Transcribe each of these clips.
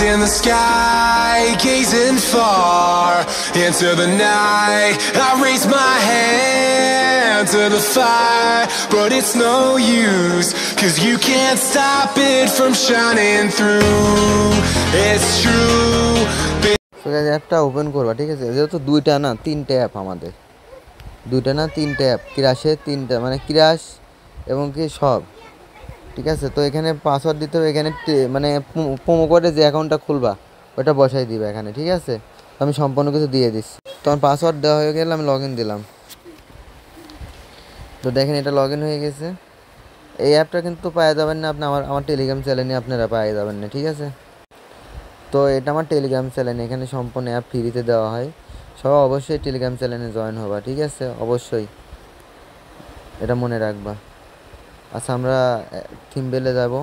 in the sky, gazing far into the night. I raise my hand to the fire, but it's no use, 'cause you can't stop it from shining through. It's true. তো guys অ্যাপটা open করবা, ঠিক আছে? যেহেতু দুইটা না তিনটে app আমাদের, দুইটা না তিনটে অ্যাপ, ক্রাশের তিনটা, মানে ক্রাশ এবং কি সব, ঠিক আছে? তো এখানে পাসওয়ার্ড দিতে হবে, এখানে মানে প্রোমো কোডে যে অ্যাকাউন্টটা খুলবা ওটা বসাই দিবে এখানে, ঠিক আছে? তো আমি সম্পূর্ণ কিছু দিয়ে দিচ্ছি। তো আমার পাসওয়ার্ড দেওয়া হয়ে গেলে আমি লগ ইন দিলাম। তো দেখেন এটা লগ ইন হয়ে গেছে। এই অ্যাপটা কিন্তু পাওয়া যাবেন না আপনি আমার টেলিগ্রাম চ্যানেলে, আপনারা পাওয়া যাবেন না, ঠিক আছে? তো এটা আমার টেলিগ্রাম চ্যানেল, এখানে সম্পূর্ণ অ্যাপ ফ্রিতে দেওয়া হয়। সবাই অবশ্যই টেলিগ্রাম চ্যানেলে জয়েন হবা, ঠিক আছে? অবশ্যই এটা মনে রাখবা। আচ্ছা আমরা থিমবেলে যাব।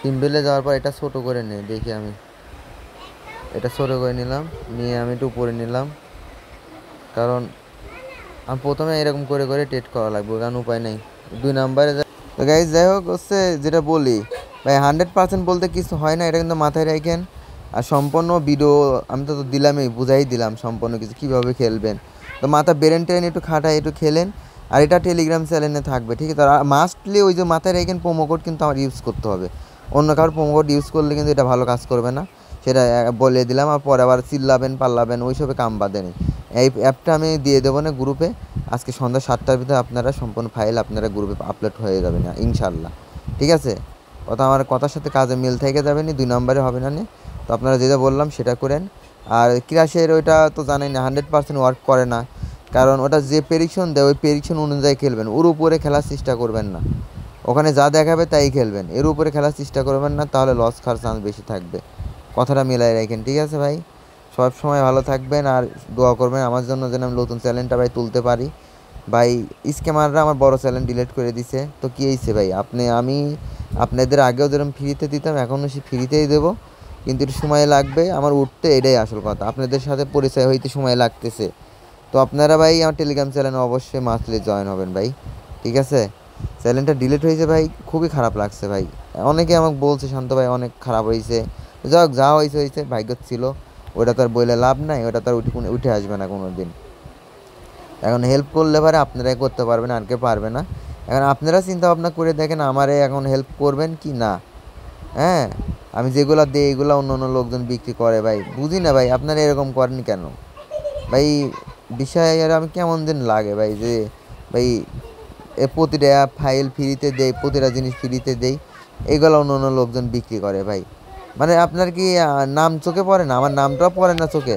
থিমবেলে যাওয়ার পর এটা ছোটো করে নিই, দেখি আমি এটা ছোটো করে নিলাম, নিয়ে আমি একটু উপরে নিলাম, কারণ আমি প্রথমে এরকম করে করে টেট করা লাগবে, কারণ উপায় নেই। 2 নাম্বারে তো গাইজ যাই হোক হচ্ছে যেটা বলি ভাই, 100% বলতে কিছু হয় না, এটা কিন্তু মাথায় রাখেন। আর সম্পূর্ণ ভিডিও আমি তো দিলামই, বুঝাই দিলাম সম্পূর্ণ কিছু কীভাবে খেলবেন। তো মাথা ব্রেন ট্রেন একটু খাটায় একটু খেলেন। আর এটা টেলিগ্রাম চ্যানেলে থাকবে, ঠিক আছে? আর মাস্টলি ওই যে মাথায় রাখেন প্রোমো কোড কিন্তু আমার ইউজ করতে হবে, অন্য কারোর প্রোমো কোড ইউজ করলে কিন্তু এটা ভালো কাজ করবে না, সেটা বলে দিলাম। আর পরে আবার চিল্লাবেন পাল্লাবেন ওইসবে কাম বাঁধেনি। এই অ্যাপটা আমি দিয়ে দেবো না গ্রুপে, আজকে সন্ধ্যা 7টার ভিতরে আপনারা সম্পূর্ণ ফাইল আপনারা গ্রুপে আপলোড হয়ে যাবে না ইনশাল্লাহ, ঠিক আছে? আমার কথার সাথে কাজে মিল থেকে যাবে না, 2 নম্বরে হবে না। তো আপনারা যেটা বললাম সেটা করেন। আর ক্রাশের ওইটা তো জানেন না 100% ওয়ার্ক করে না, কারণ ওটা যে প্রেডিকশন দেয় ওই প্রেডিকশন অনুযায়ী খেলবেন, ওর উপরে খেলার চেষ্টা করবেন না। ওখানে যা দেখাবে তাই খেলবেন, এর উপরে খেলার চেষ্টা করবেন না, তাহলে লস খাওয়ার চান্স বেশি থাকবে। কথাটা মিলাই রাখেন, ঠিক আছে ভাই? সব সময় ভালো থাকবেন আর দোয়া করবেন আমার জন্য, যেন আমি নতুন চ্যানেলটা ভাই তুলতে পারি। ভাই স্ক্যামাররা আমার বড় চ্যানেল ডিলিট করে দিছে, তো কী হয়েছে ভাই? আমি আপনাদের আগেও যেরকম ফ্রিতে দিতাম এখনও সে ফ্রিতেই দেবো, কিন্তু একটু সময় লাগবে আমার উঠতে, এটাই আসল কথা। আপনাদের সাথে পরিচয় হইতে সময় লাগতেছে। তো আপনারা ভাই আমার টেলিগ্রাম চ্যানেলে অবশ্যই মাসলি জয়েন হবেন ভাই, ঠিক আছে? চ্যানেলটা ডিলিট হয়েছে ভাই, খুবই খারাপ লাগছে ভাই। অনেকে আমাকে বলছে শান্ত ভাই অনেক খারাপ হয়েছে, যাক যা হয়েছে হয়েছে, ভাগ্য ছিল, ওটা তো আর বইলে লাভ নাই, ওটা তো আর উঠে আসবে না কোনো দিন। এখন হেল্প করলে পারে আপনারাই করতে পারবেন, আর কেউ পারবে না। এখন আপনারা চিন্তা ভাবনা করে দেখেন আমারে এখন হেল্প করবেন কি না। হ্যাঁ, আমি যেগুলো দিই এগুলো অন্য অন্য লোকজন বিক্রি করে ভাই, বুঝি না ভাই আপনারা এরকম করেন কেন ভাই? বিষয় আর আমি কেমন দিন লাগে ভাই, যে ভাই প্রতিটা ফাইল ফ্রিতে দেই, প্রতিটা জিনিস ফ্রিতে দেই, এগুলো অন্য অন্য লোকজন বিক্রি করে ভাই। মানে আপনার কি নাম চোখে পড়ে না? আমার নামটাও পড়ে না চোখে।